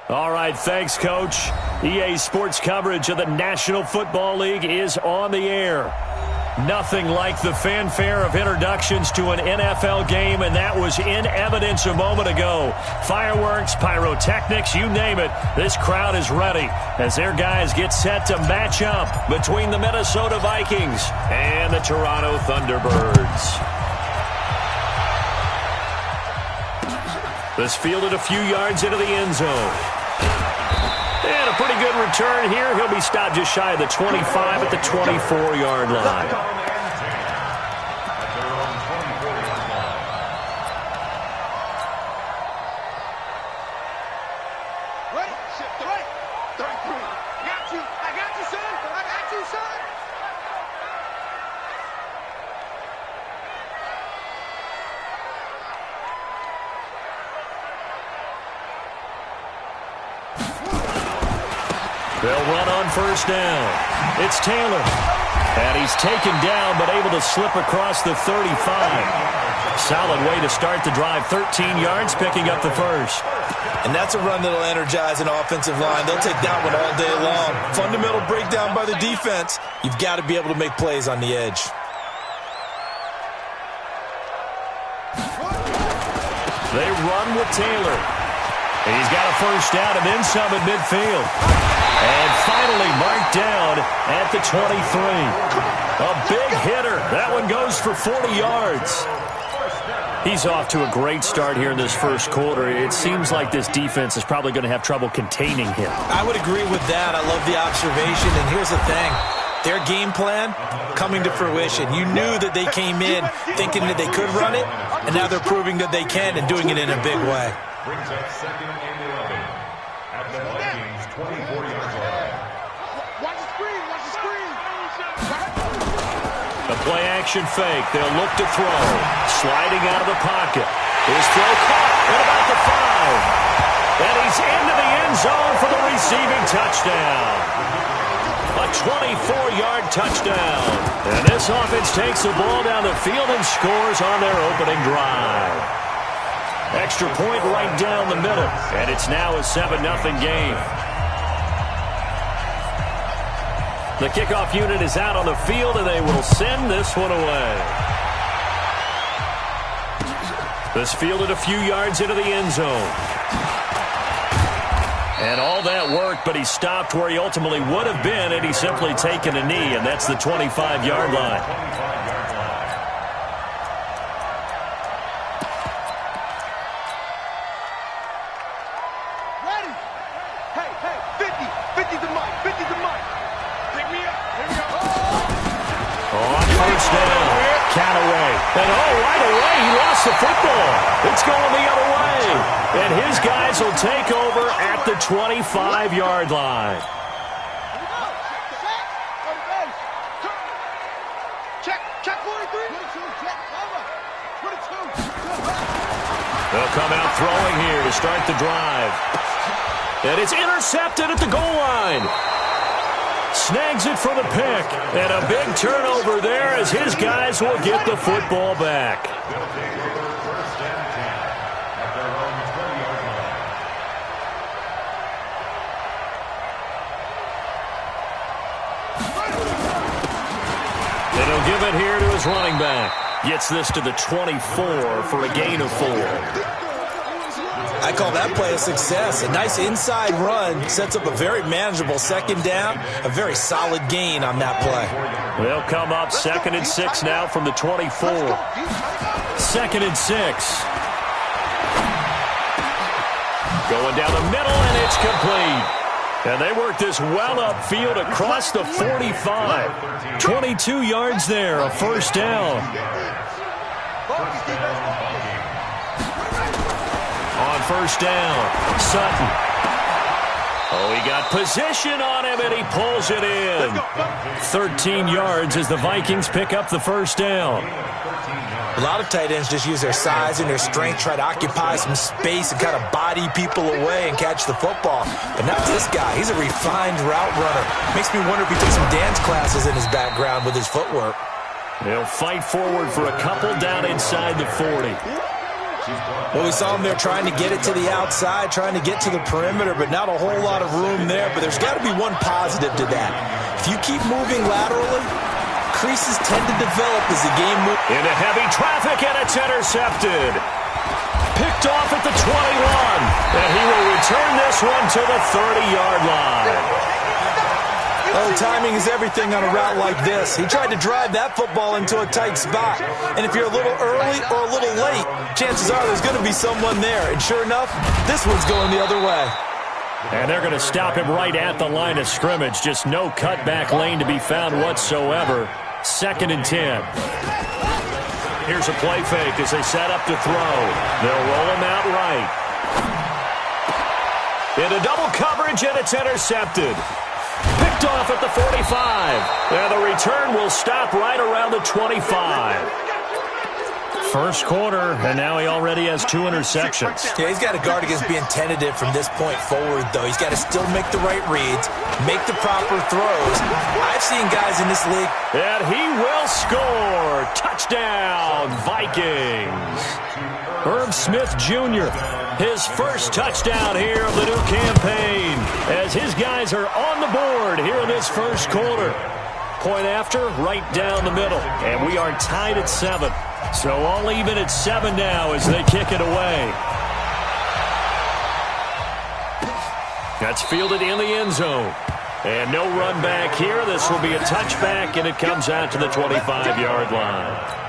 All right, thanks, Coach. EA Sports coverage of the National Football League is on the air. Nothing like the fanfare of introductions to an NFL game, and that was in evidence a moment ago. Fireworks, pyrotechnics, you name it. This crowd is ready as their guys get set to match up between the Minnesota Vikings and the Toronto Thunderbirds. This fielded a few yards into the end zone. And a pretty good return here. He'll be stopped just shy of the 25 at the 24-yard line. They'll run on first down. It's Taylor. And he's taken down but able to slip across the 35. Solid way to start the drive. 13 yards, picking up the first. And that's a run that'll energize an offensive line. They'll take that one all day long. Fundamental breakdown by the defense. You've got to be able to make plays on the edge. They run with Taylor. And he's got a first down and then some at midfield. And finally marked down at the 23. A big hitter. That one goes for 40 yards. He's off to a great start here in this first quarter. It seems like this defense is probably going to have trouble containing him. I would agree with that. I love the observation. And here's the thing. Their game plan coming to fruition. You knew that they came in thinking that they could run it, and now they're proving that they can and doing it in a big way. Brings up second and 11 at the Vikings 24-yard line. Watch the screen, watch the screen. A play action fake. They'll look to throw. Sliding out of the pocket. His throw caught at about the 5. And he's into the end zone for the receiving touchdown. A 24-yard touchdown. And this offense takes the ball down the field and scores on their opening drive. Extra point right down the middle. And it's now a 7-0 game. The kickoff unit is out on the field, and they will send this one away. This fielded a few yards into the end zone. And all that work, but he stopped where he ultimately would have been, and he's simply taken a knee, and that's the 25-yard line. And right away, he lost the football. It's going the other way. And his guys will take over at the 25-yard line. Check 43. They'll come out throwing here to start the drive. And it's intercepted at the goal line. Snags it for the pick. And a big turnover there as his guys will get the football back. And he'll give it here to his running back. Gets this to the 24 for a gain of 4. I call that play a success. A nice inside run sets up a very manageable second down. A very solid gain on that play. They'll come up 2nd and 6 now from the 24. 2nd and 6. Going down the middle, and it's complete. And they work this well upfield across the 45. 22 yards there, a first down. On first down, Sutton. Oh, he got position on him, and he pulls it in. 13 yards as the Vikings pick up the first down. A lot of tight ends just use their size and their strength, try to occupy some space and kind of body people away and catch the football. But not this guy. He's a refined route runner. Makes me wonder if he took some dance classes in his background with his footwork. They'll fight forward for a couple down inside the 40. Well, we saw him there trying to get it to the outside, trying to get to the perimeter, but not a whole lot of room there. But there's got to be one positive to that. If you keep moving laterally, creases tend to develop as the game moves. Into heavy traffic, and it's intercepted. Picked off at the 21, and he will return this one to the 30-yard line. Oh, timing is everything on a route like this. He tried to drive that football into a tight spot. And if you're a little early or a little late, chances are there's going to be someone there. And sure enough, this one's going the other way. And they're going to stop him right at the line of scrimmage. Just no cutback lane to be found whatsoever. 2nd and 10. Here's a play fake as they set up to throw. They'll roll him out right. Into double coverage, and it's intercepted. Picked off at the 45. And the return will stop right around the 25. First quarter, and now he already has 2 interceptions. Yeah, he's got to guard against being tentative from this point forward, though. He's got to still make the right reads, make the proper throws. I've seen guys in this league. And he will score. Touchdown, Vikings. Herb Smith Jr., his first touchdown here of the new campaign, as his guys are on the board here in this first quarter. Point after, right down the middle. And we are tied at 7. So all even at 7 now as they kick it away. That's fielded in the end zone. And no run back here. This will be a touchback, and it comes out to the 25-yard line.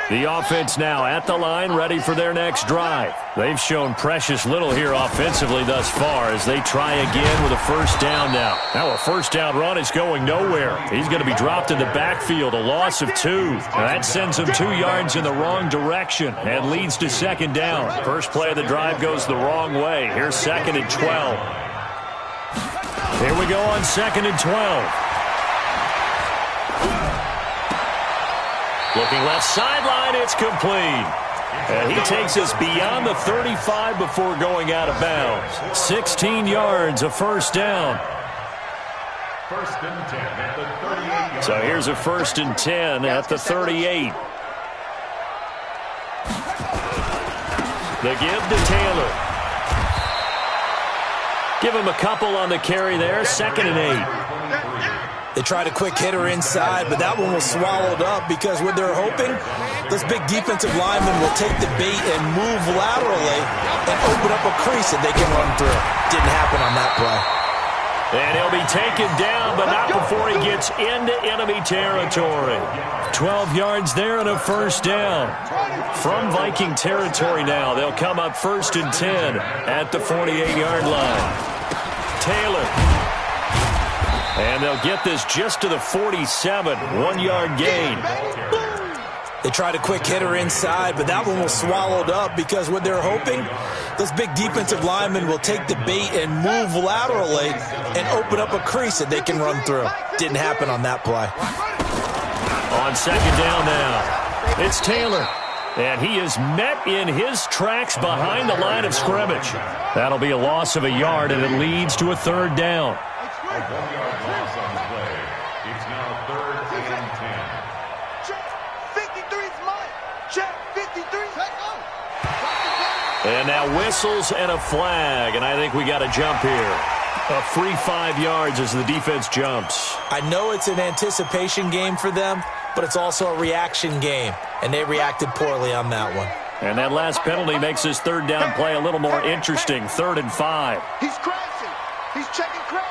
The offense now at the line, ready for their next drive. They've shown precious little here offensively thus far as they try again with a first down now. Now a first down run is going nowhere. He's going to be dropped in the backfield, a loss of 2. Now that sends him 2 yards in the wrong direction and leads to 2nd down. First play of the drive goes the wrong way. Here's 2nd and 12. Here we go on 2nd and 12. Looking left sideline, it's complete. And he takes us beyond the 35 before going out of bounds. 16 yards, a first down. 1st and 10 at the 38. So here's a 1st and 10 at the 38. The give to Taylor. Give him a couple on the carry there. 2nd and 8. They tried a quick hitter inside, but that one was swallowed up because what they're hoping, this big defensive lineman will take the bait and move laterally and open up a crease that they can run through. Didn't happen on that play. And he'll be taken down, but not before he gets into enemy territory. 12 yards there and a first down. From Viking territory now, they'll come up 1st and 10 at the 48-yard line. Taylor. And they'll get this just to the 47, 1-yard gain. They tried a quick hitter inside, but that one was swallowed up because what they're hoping, this big defensive lineman will take the bait and move laterally and open up a crease that they can run through. Didn't happen on that play. On 2nd down now, it's Taylor. And he is met in his tracks behind the line of scrimmage. That'll be a loss of a yard, and it leads to a 3rd down. A 1-yard loss on the play. It's now 3rd and 10. Check. 53's mine. Check. 53. And now whistles and a flag, and I think we got a jump here. A free 5 yards as the defense jumps. I know it's an anticipation game for them, but it's also a reaction game, and they reacted poorly on that one. And that last penalty makes this 3rd down play a little more interesting. 3rd and 5. He's crashing. He's checking crash.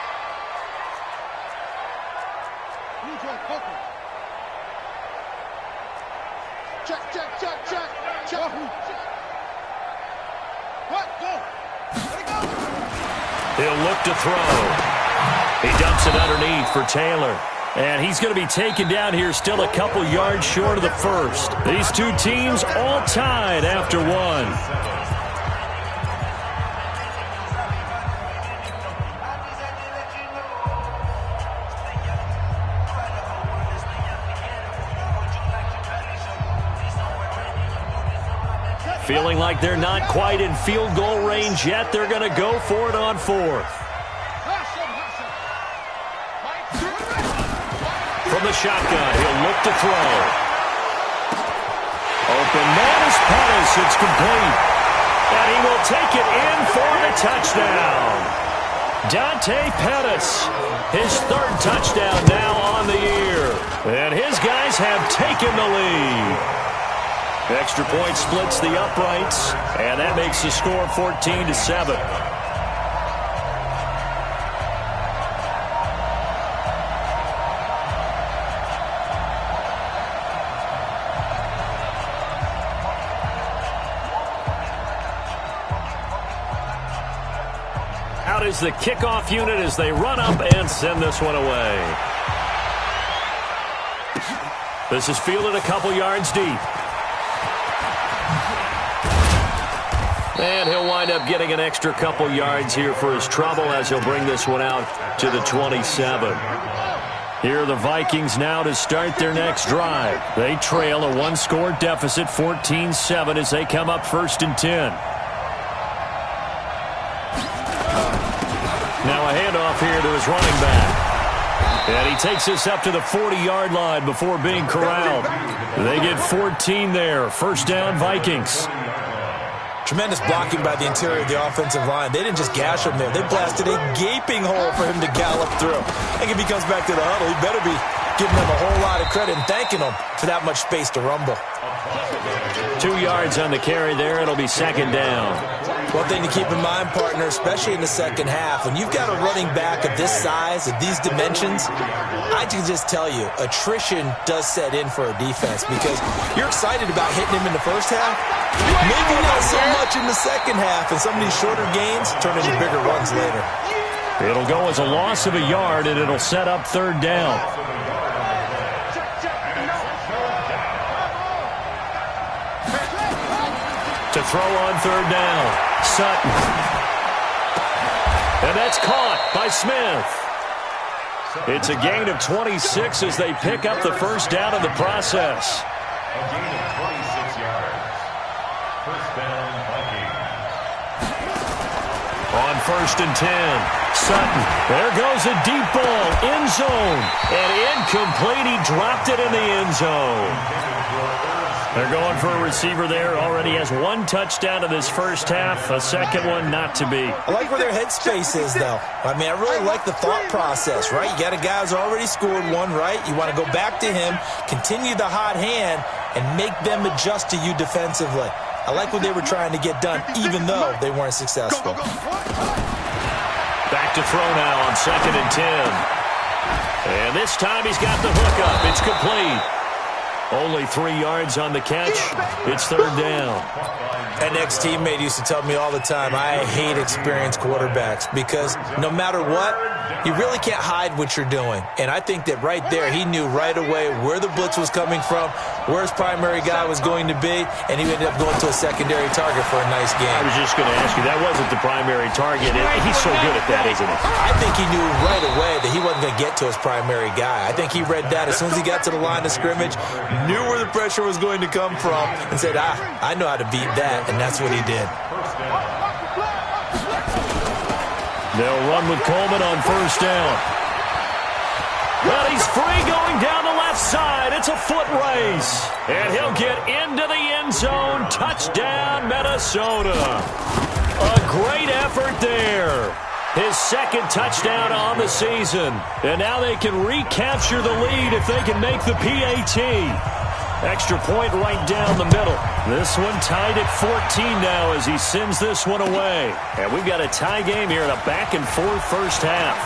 Check. What? Go. Let it go. He'll look to throw. He dumps it underneath for Taylor. And he's going to be taken down here still a couple yards short of the first. These two teams all tied after 1. Feeling like they're not quite in field goal range yet. They're going to go for it on 4th. the shotgun. He'll look to throw. Open man is Pettis. It's complete. And he will take it in for the touchdown. Dante Pettis, his third touchdown now on the year. And his guys have taken the lead. Extra point splits the uprights, and that makes the score 14-7. Out is the kickoff unit as they run up and send this one away. This is fielded a couple yards deep. And he'll wind up getting an extra couple yards here for his trouble as he'll bring this one out to the 27. Here are the Vikings now to start their next drive. They trail a one-score deficit, 14-7, as they come up 1st and 10. Now a handoff here to his running back. And he takes this up to the 40-yard line before being corralled. They get 14 there. First down, Vikings. Tremendous blocking by the interior of the offensive line. They didn't just gash him there. They blasted a gaping hole for him to gallop through. I think if he comes back to the huddle, he better be giving them a whole lot of credit and thanking them for that much space to rumble. 2 yards on the carry there. It'll be second down. One thing to keep in mind, partner, especially in the second half, when you've got a running back of this size, of these dimensions, I can just tell you, attrition does set in for a defense because you're excited about hitting him in the first half. Maybe not so much in the second half, and some of these shorter gains turn into bigger runs later. It'll go as a loss of a yard, and it'll set up third down. To throw on third down, Sutton. And that's caught by Smith. It's a gain of 26 as they pick up the first down in the process. A gain of 26 yards. First down, Vikings. On 1st and 10, Sutton. There goes a deep ball, end zone. And incomplete, he dropped it in the end zone. They're going for a receiver there. Already has one touchdown in this first half. A second one not to be. I like where their headspace is, though. I mean, I really like the thought process, right? You got a guy who's already scored one, right? You want to go back to him, continue the hot hand, and make them adjust to you defensively. I like what they were trying to get done, even though they weren't successful. Back to throw now on 2nd and 10. And this time he's got the hook up. It's complete. Only 3 yards on the catch. It's third down. An ex-teammate used to tell me all the time, I hate experienced quarterbacks because no matter what, you really can't hide what you're doing. And I think that right there, he knew right away where the blitz was coming from, where his primary guy was going to be, and he ended up going to a secondary target for a nice game. I was just going to ask you, that wasn't the primary target. He's so good at that, isn't he? I think he knew right away that he wasn't going to get to his primary guy. I think he read that as soon as he got to the line of scrimmage, knew where the pressure was going to come from, and said, I know how to beat that, and that's what he did. They'll run with Coleman on first down. Well, he's free going down the left side. It's a foot race. And he'll get into the end zone. Touchdown, Minnesota. A great effort there. His second touchdown on the season. And now they can recapture the lead if they can make the PAT. Extra point right down the middle. This one tied at 14 now as he sends this one away. And we've got a tie game here in a back-and-forth first half.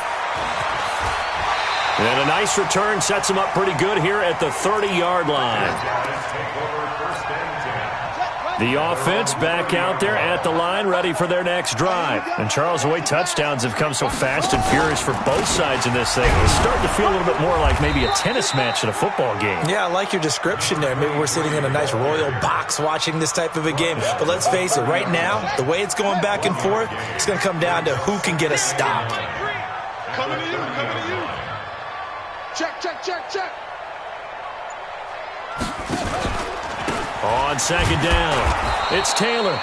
And a nice return sets him up pretty good here at the 30-yard line. The offense back out there at the line, ready for their next drive. And, Charles, the way touchdowns have come so fast and furious for both sides in this thing, it's starting to feel a little bit more like maybe a tennis match in a football game. Yeah, I like your description there. Maybe we're sitting in a nice royal box watching this type of a game. But let's face it, right now, the way it's going back and forth, it's going to come down to who can get a stop. Coming to you, coming to you. Check, check, check, check. On second down, it's Taylor.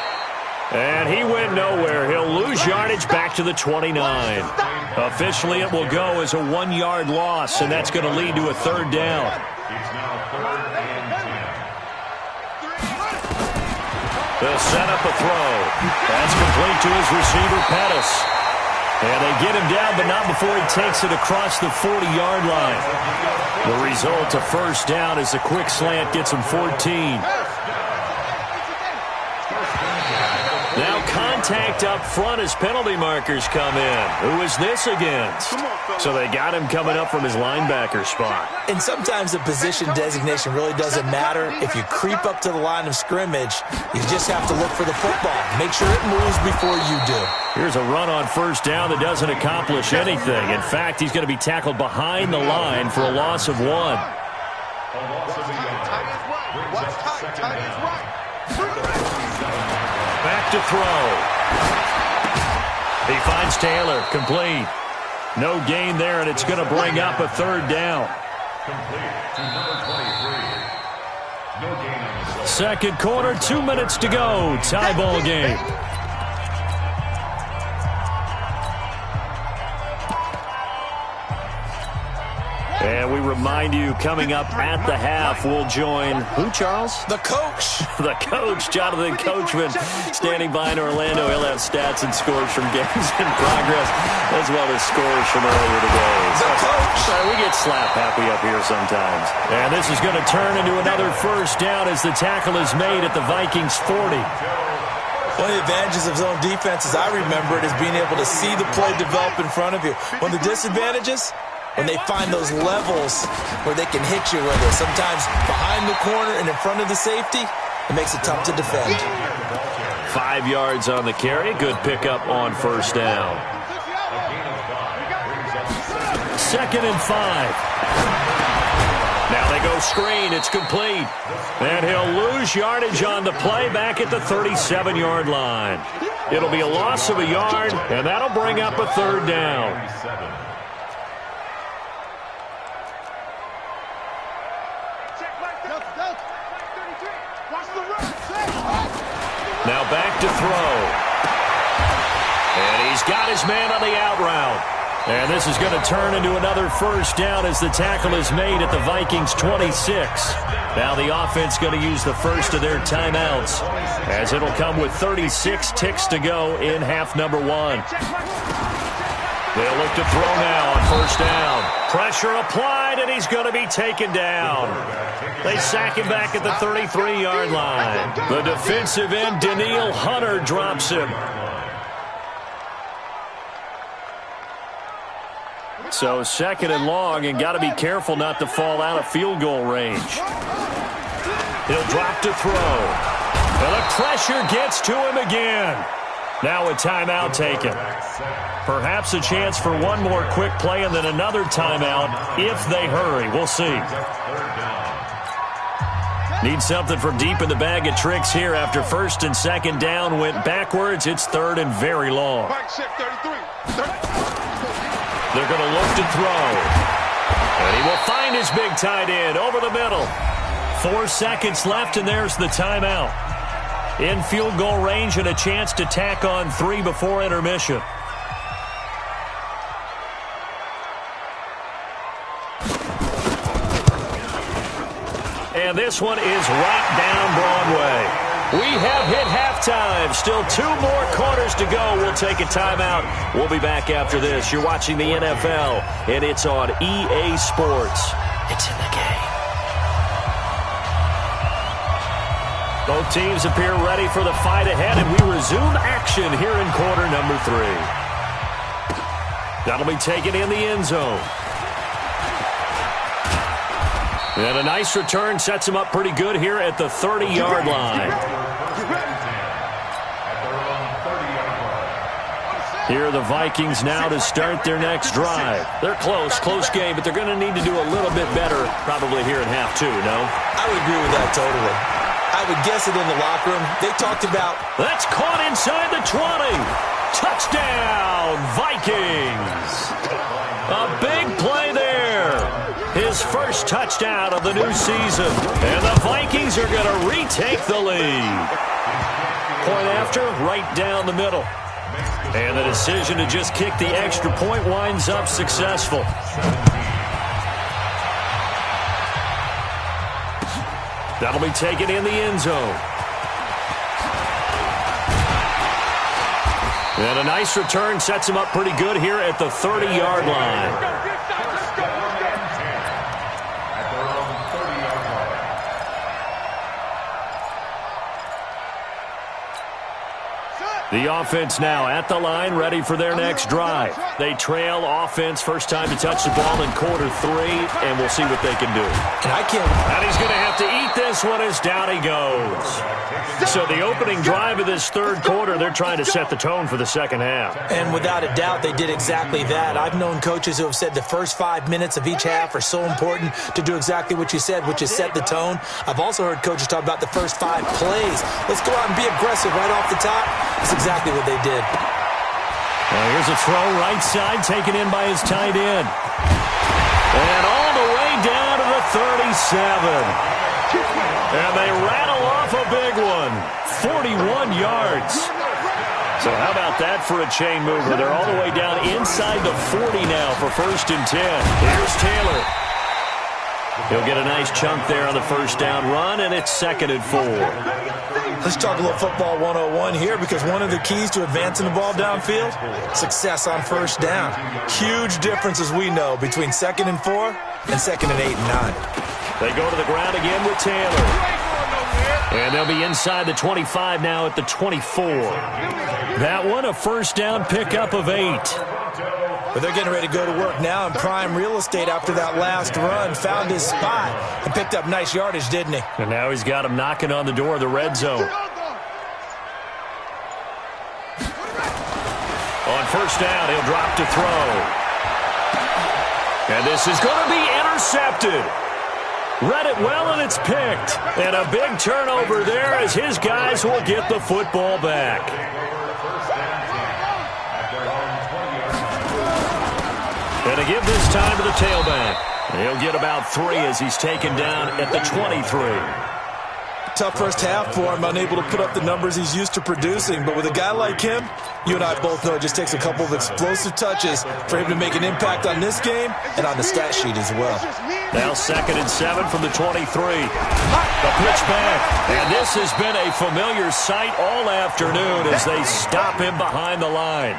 And he went nowhere. He'll lose yardage back to the 29. Officially, it will go as a 1-yard loss, and that's going to lead to a third down. It's now 3rd and 10. They'll set up a throw. That's complete to his receiver, Pettis. And they get him down, but not before he takes it across the 40-yard line. The result, a first down, as a quick slant gets him 14. Now contact up front as penalty markers come in. Who is this against? So they got him coming up from his linebacker spot. And sometimes the position designation really doesn't matter. If you creep up to the line of scrimmage, you just have to look for the football. Make sure it moves before you do. Here's a run on first down that doesn't accomplish anything. In fact, he's going to be tackled behind the line for a loss of 1. A loss of a yard. Brings up 2nd down. Back to throw. He finds Taylor, complete. No gain there, and it's going to bring up a third down. Complete to number 23. No gain on the play. Second quarter, 2 minutes to go. Tie ball game. And we remind you, coming up at the half, we'll join, who, Charles? The coach. The coach, Jonathan Coachman, standing by in Orlando. He'll have stats and scores from games in progress, as well as scores from earlier today. The coach. We get slap happy up here sometimes. And this is going to turn into another first down as the tackle is made at the Vikings 40. One of the advantages of zone defense, as I remember it, is being able to see the play develop in front of you. One of the disadvantages, when they find those levels where they can hit you with it, sometimes behind the corner and in front of the safety, it makes it tough to defend. 5 yards on the carry. Good pickup on first down. 2nd and 5. Now they go screen. It's complete. And he'll lose yardage on the play back at the 37-yard line. It'll be a loss of a yard, and that'll bring up a third down. Now back to throw. And he's got his man on the out route. And this is going to turn into another first down as the tackle is made at the Vikings 26. Now the offense going to use the first of their timeouts, as it'll come with 36 ticks to go in half number 1. They'll look to throw now on first down. Pressure applied, and he's going to be taken down. They sack him back at the 33-yard line. The defensive end, Daniil Hunter, drops him. So 2nd and long, and got to be careful not to fall out of field goal range. He'll drop to throw. And the pressure gets to him again. Now a timeout taken. Perhaps a chance for one more quick play and then another timeout if they hurry. We'll see. Need something from deep in the bag of tricks here after 1st and 2nd down went backwards. It's 3rd and very long. They're going to look to throw. And he will find his big tight end over the middle. 4 seconds left, and there's the timeout. In field goal range and a chance to tack on 3 before intermission. And this one is right down Broadway. We have hit halftime. Still 2 more quarters to go. We'll take a timeout. We'll be back after this. You're watching the NFL, and it's on EA Sports. It's in the game. Both teams appear ready for the fight ahead, and we resume action here in quarter number 3. That'll be taken in the end zone. And a nice return sets him up pretty good here at the 30-yard line. Here are the Vikings now to start their next drive. They're close game, but they're going to need to do a little bit better probably here in half 2, no? I would agree with that totally. I would guess it in the locker room. They talked about... That's caught inside the 20. Touchdown, Vikings. A big play there. His first touchdown of the new season. And the Vikings are going to retake the lead. Point after, right down the middle. And the decision to just kick the extra point winds up successful. That'll be taken in the end zone. And a nice return sets him up pretty good here at the 30-yard line. The offense now at the line, ready for their next drive. They trail offense, first time to touch the ball in quarter 3, and we'll see what they can do. And he's going to have to eat this one as down he goes. So the opening drive of this third quarter, they're trying to set the tone for the second half. And without a doubt, they did exactly that. I've known coaches who have said the first 5 minutes of each half are so important to do exactly what you said, which is set the tone. I've also heard coaches talk about the first 5 plays. Let's go out and be aggressive right off the top. That's exactly what they did. Well, here's a throw right side taken in by his tight end. And all the way down to the 37. And they rattle off a big one. 41 yards. So how about that for a chain mover? They're all the way down inside the 40 now for 1st and 10. Here's Taylor. He'll get a nice chunk there on the first down run, and it's 2nd and 4. Let's talk a little football 101 here, because one of the keys to advancing the ball downfield, success on first down. Huge difference, as we know, between 2nd and 4 and 2nd and 8 and 9. They go to the ground again with Taylor. And they'll be inside the 25 now at the 24. That one, a first down pickup of 8. But they're getting ready to go to work now in prime real estate after that last run. Found his spot and picked up nice yardage, didn't he? And now he's got him knocking on the door of the red zone. On first down, he'll drop to throw. And this is going to be intercepted. Read it well, and it's picked. And a big turnover there as his guys will get the football back. And to give this time to the tailback. He'll get about 3 as he's taken down at the 23. Tough first half for him, unable to put up the numbers he's used to producing. But with a guy like him, you and I both know it just takes a couple of explosive touches for him to make an impact on this game and on the stat sheet as well. Now 2nd and 7 from the 23. The pitch back. And this has been a familiar sight all afternoon as they stop him behind the line.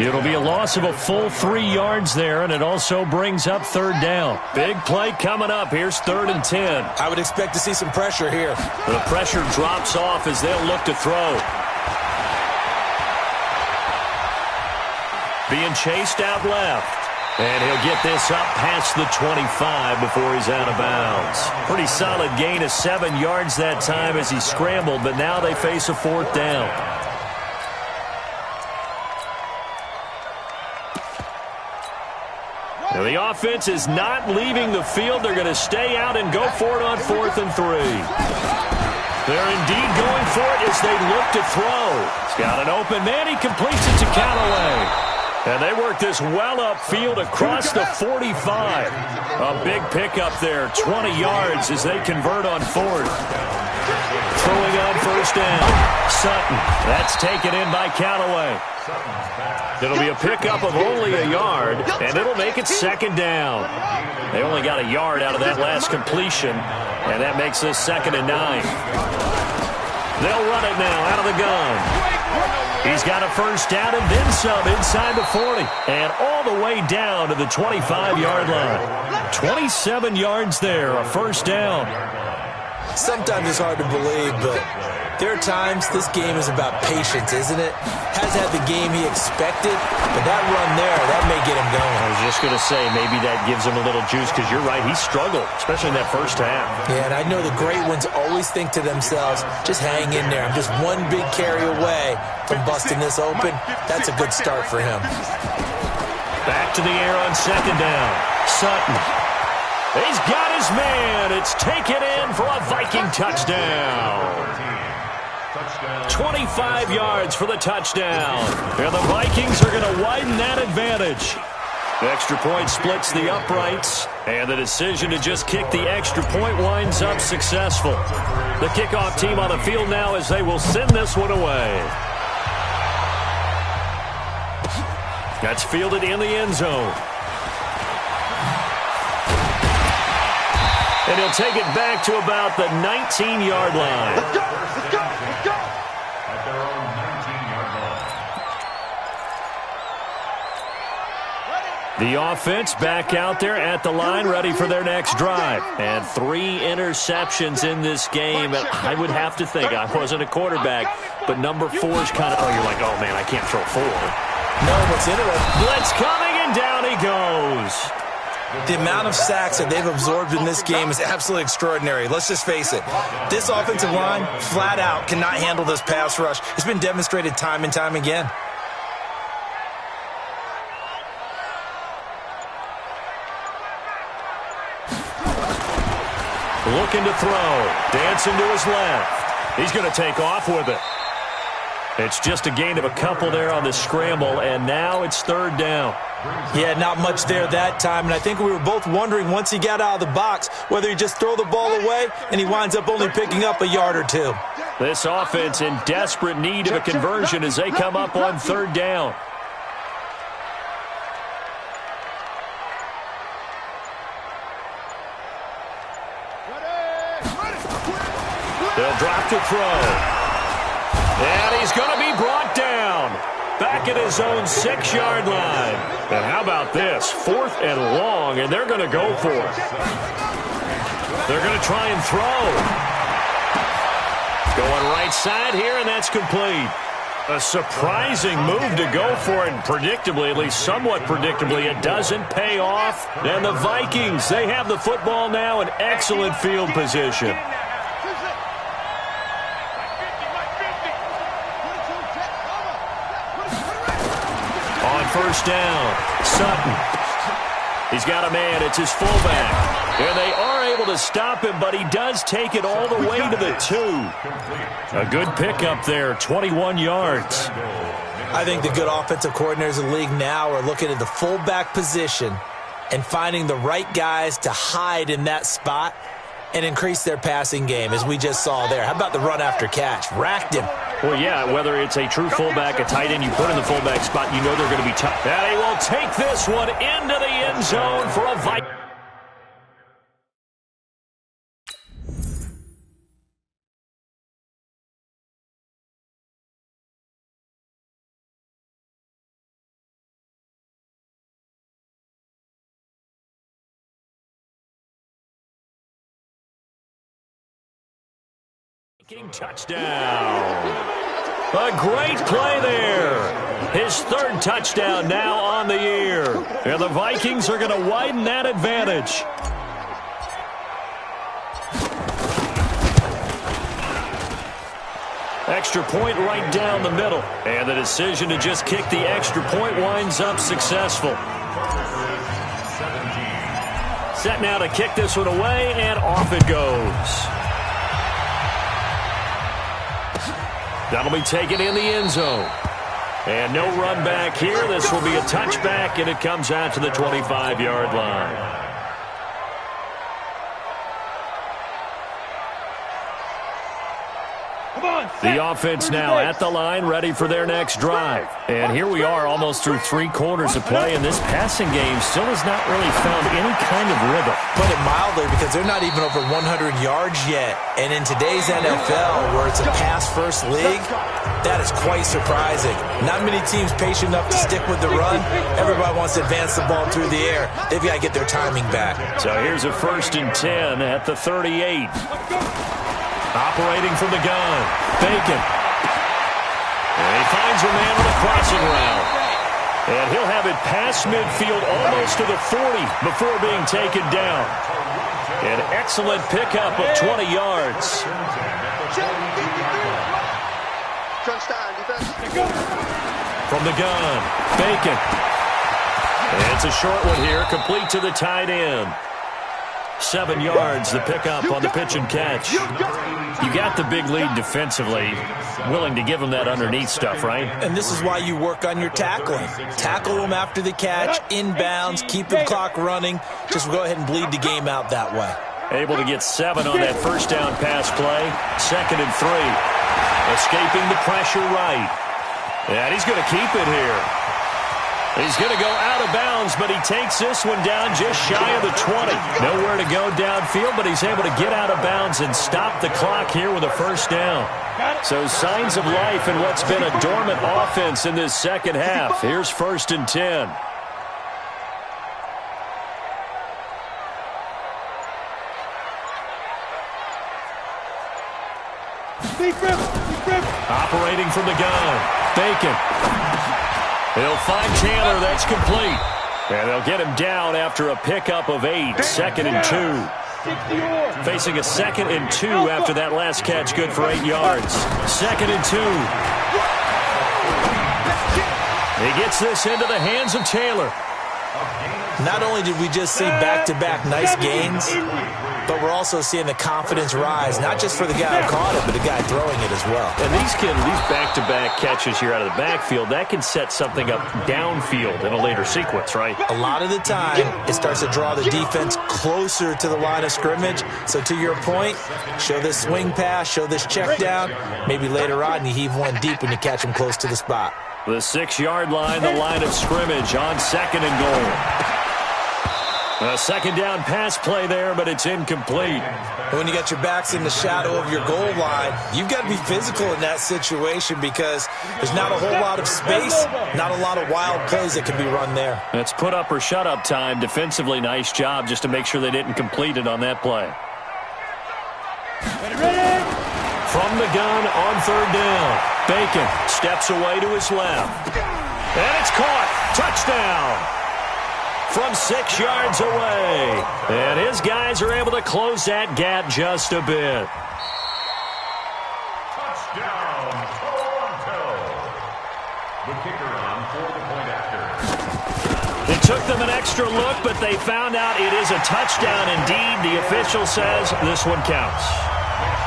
It'll be a loss of a full 3 yards there, and it also brings up 3rd down. Big play coming up. Here's 3rd and 10. I would expect to see some pressure here. The pressure drops off as they'll look to throw. Being chased out left. And he'll get this up past the 25 before he's out of bounds. Pretty solid gain of 7 yards that time as he scrambled, but now they face a 4th down. Now the offense is not leaving the field. They're going to stay out and go for it on 4th and 3. They're indeed going for it as they look to throw. He's got an open man. He completes it to Callaway. And they work this well upfield across the 45. A big pickup there, 20 yards as they convert on 4th. Throwing on first down. Sutton. That's taken in by Callaway. It'll be a pickup of only a yard, and it'll make it 2nd down. They only got a yard out of that last completion, and that makes this 2nd and 9. They'll run it now out of the gun. He's got a first down and then some inside the 40. And all the way down to the 25-yard line. 27 yards there, a first down. Sometimes it's hard to believe, but there are times this game is about patience, isn't it? Has had the game he expected, but that run there, that may get him going. I was just going to say, maybe that gives him a little juice, because you're right, he struggled, especially in that first half. Yeah, and I know the great ones always think to themselves, just hang in there. I'm just one big carry away from busting this open. That's a good start for him. Back to the air on 2nd down. Sutton. He's got his man. It's taken in for a Viking touchdown. 25 yards for the touchdown. And the Vikings are going to widen that advantage. The extra point splits the uprights, and the decision to just kick the extra point winds up successful. The kickoff team on the field now as they will send this one away. That's fielded in the end zone. And he'll take it back to about the 19-yard line. Let's go. Let's go. Let's go. At their own 19-yard line. The offense back out there at the line, ready for their next drive. And 3 interceptions in this game. And I would have to think, I wasn't a quarterback, but number 4 is kind of, you're like, oh, man, I can't throw 4. No, what's interesting? Blitz coming, and down he goes. The amount of sacks that they've absorbed in this game is absolutely extraordinary. Let's just face it. This offensive line, flat out, cannot handle this pass rush. It's been demonstrated time and time again. Looking to throw. Dancing to his left. He's going to take off with it. It's just a gain of a couple there on the scramble, and now it's 3rd down. Yeah, not much there that time, and I think we were both wondering once he got out of the box whether he just throw the ball away and he winds up only picking up a yard or 2. This offense in desperate need of a conversion as they come up on 3rd down. They'll drop to throw. And he's going to be brought down. Back at his own 6-yard line. And how about this? 4th and long, and they're going to go for it. They're going to try and throw. Going right side here, and that's complete. A surprising move to go for it, and predictably, at least somewhat predictably, it doesn't pay off. And the Vikings, they have the football now in excellent field position. First down, Sutton. He's got a man. It's his fullback. And they are able to stop him, but he does take it all the way to the 2. A good pickup there, 21 yards. I think the good offensive coordinators in the league now are looking at the fullback position and finding the right guys to hide in that spot and increase their passing game, as we just saw there. How about the run after catch? Racked him. Well, yeah, whether it's a true fullback, a tight end, you put in the fullback spot, you know they're going to be tough. And he will take this one into the end zone for a Viking. Touchdown. A great play there. His 3rd touchdown now on the year. And the Vikings are going to widen that advantage. Extra point right down the middle. And the decision to just kick the extra point winds up successful. Set now to kick this one away, and off it goes. That'll be taken in the end zone. And no run back here. This will be a touchback, and it comes out to the 25-yard line. The offense now at the line, ready for their next drive. And here we are almost through 3 quarters of play, and this passing game still has not really found any kind of rhythm. Put it mildly, because they're not even over 100 yards yet. And in today's NFL, where it's a pass-first league, that is quite surprising. Not many teams patient enough to stick with the run. Everybody wants to advance the ball through the air. They've got to get their timing back. So here's a 1st and 10 at the 38. Operating from the gun, Bacon. And he finds a man on a crossing route. And he'll have it past midfield almost to the 40 before being taken down. An excellent pickup of 20 yards. From the gun, Bacon. And it's a short one here, complete to the tight end. 7 yards, the pickup on the pitch and catch. You got the big lead defensively, willing to give them that underneath stuff, right? And this is why you work on your tackling. Tackle them after the catch, inbounds, keep the clock running. Just go ahead and bleed the game out that way. Able to get 7 on that first down pass play. 2nd and 3. Escaping the pressure right. And he's going to keep it here. He's going to go out of bounds, but he takes this one down just shy of the 20. Nowhere to go downfield, but he's able to get out of bounds and stop the clock here with a first down. So signs of life in what's been a dormant offense in this second half. Here's 1st and 10. Operating from the gun. Bacon. He'll find Taylor. That's complete. And they'll get him down after a pickup of 8. 2nd and 2. Facing a 2nd and 2 after that last catch. Good for 8 yards. 2nd and 2. He gets this into the hands of Taylor. Not only did we just see back-to-back nice gains, but we're also seeing the confidence rise, not just for the guy who caught it, but the guy throwing it as well. And these back-to-back catches here out of the backfield, that can set something up downfield in a later sequence, right? A lot of the time, it starts to draw the defense closer to the line of scrimmage. So to your point, show this swing pass, show this check down. Maybe later on, you heave one deep when you catch him close to the spot. The 6-yard line, the line of scrimmage on 2nd and goal. A 2nd down pass play there, but it's incomplete. When you got your backs in the shadow of your goal line, you've got to be physical in that situation because there's not a whole lot of space, not a lot of wild plays that can be run there. It's put up or shut up time. Defensively, nice job just to make sure they didn't complete it on that play. From the gun on 3rd down. Bacon steps away to his left. And it's caught. Touchdown. From 6 yards away. And his guys are able to close that gap just a bit. Touchdown, Toronto. The kicker on for the point after. It took them an extra look, but they found out it is a touchdown indeed. The official says this one counts.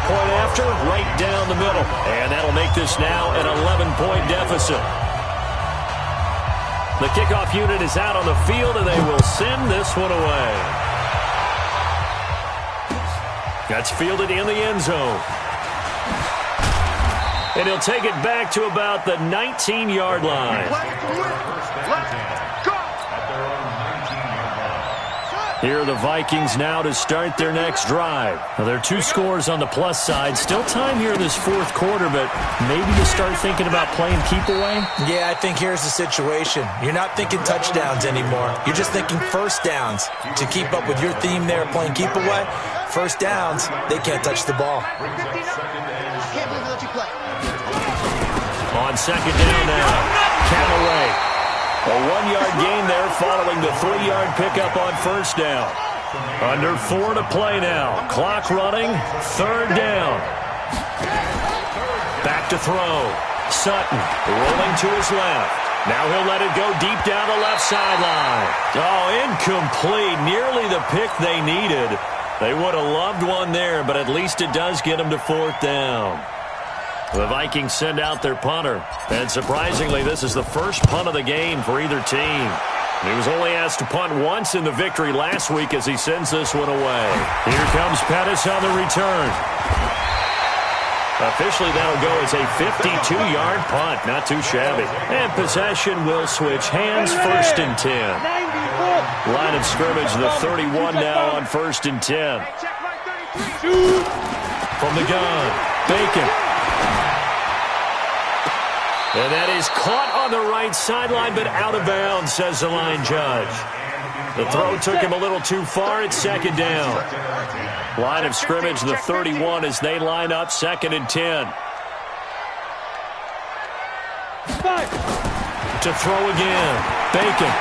Point after, right down the middle. And that'll make this now an 11-point deficit. The kickoff unit is out on the field, and they will send this one away. That's fielded in the end zone. And he'll take it back to about the 19-yard line. Here are the Vikings now to start their next drive. Now, there are 2 scores on the plus side. Still time here in this 4th quarter, but maybe you start thinking about playing keep away? Yeah, I think here's the situation. You're not thinking touchdowns anymore. You're just thinking first downs. To keep up with your theme there, playing keep away, first downs, they can't touch the ball. On 2nd down now, Callaway. A 1-yard gain there following the 3-yard pickup on 1st down. Under 4 to play now. Clock running. 3rd down. Back to throw. Sutton rolling to his left. Now he'll let it go deep down the left sideline. Oh, incomplete. Nearly the pick they needed. They would have loved one there, but at least it does get them to 4th down. The Vikings send out their punter. And surprisingly, this is the first punt of the game for either team. He was only asked to punt once in the victory last week as he sends this one away. Here comes Pettis on the return. Officially, that'll go as a 52-yard punt. Not too shabby. And possession will switch hands. 1st and 10. Line of scrimmage, the 31 now on 1st and 10. From the gun, Bacon. And that is caught on the right sideline, but out of bounds, says the line judge. The throw took him a little too far. It's 2nd down. Line of scrimmage, the 31, as they line up 2nd and 10. To throw again. Bacon.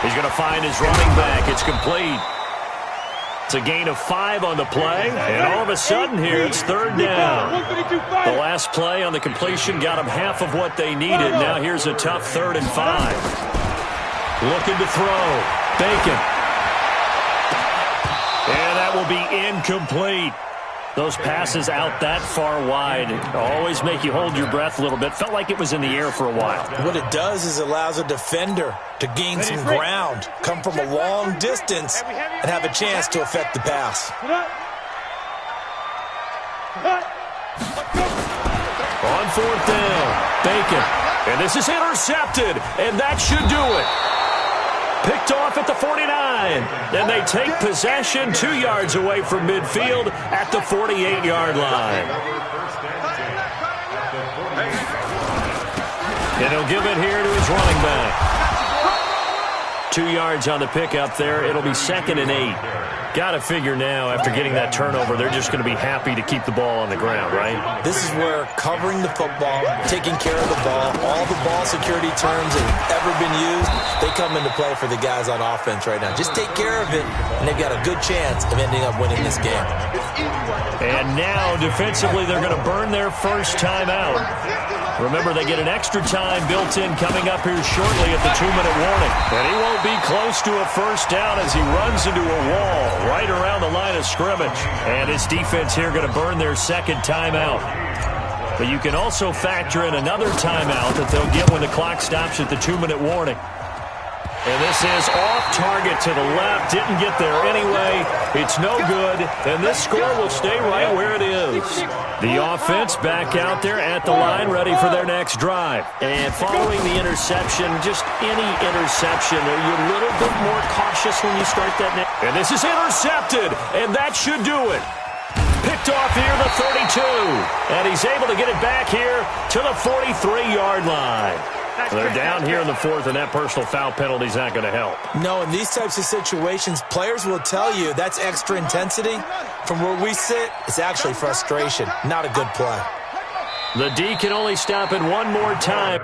He's going to find his running back. It's complete. It's a gain of 5 on the play, and all of a sudden here, it's 3rd down. The last play on the completion got them half of what they needed. Now here's a tough 3rd and 5. Looking to throw. Bacon. And that will be incomplete. Those passes out that far wide always make you hold your breath a little bit. Felt like it was in the air for a while. What it does is it allows a defender to gain some ground, come from a long distance, and have a chance to affect the pass. On 4th down, Bacon. And this is intercepted, and that should do it. Picked off at the 49, and they take possession 2 yards away from midfield at the 48-yard line. And he'll give it here to his running back. 2 yards on the pickup there. It'll be 2nd and 8. Got to figure now, after getting that turnover, they're just going to be happy to keep the ball on the ground, right? This is where covering the football, taking care of the ball, all the ball security terms that have ever been used, they come into play for the guys on offense right now. Just take care of it, and they've got a good chance of ending up winning this game. And now, defensively, they're going to burn their first timeout. Remember, they get an extra time built in coming up here shortly at the 2-minute warning. And he won't be close to a first down as he runs into a wall right around the line of scrimmage. And his defense here going to burn their second timeout. But you can also factor in another timeout that they'll get when the clock stops at the 2-minute warning. And this is off target to the left. Didn't get there anyway. It's no good. And this score will stay right where it is. The offense back out there at the line, ready for their next drive. And following the interception, just any interception, are you a little bit more cautious when you start that next? And this is intercepted, and that should do it. Picked off near the 32. And he's able to get it back here to the 43-yard line. They're down here in the 4th, and that personal foul penalty is not going to help. No, in these types of situations, players will tell you that's extra intensity. From where we sit, it's actually frustration, not a good play. The D can only stop it one more time.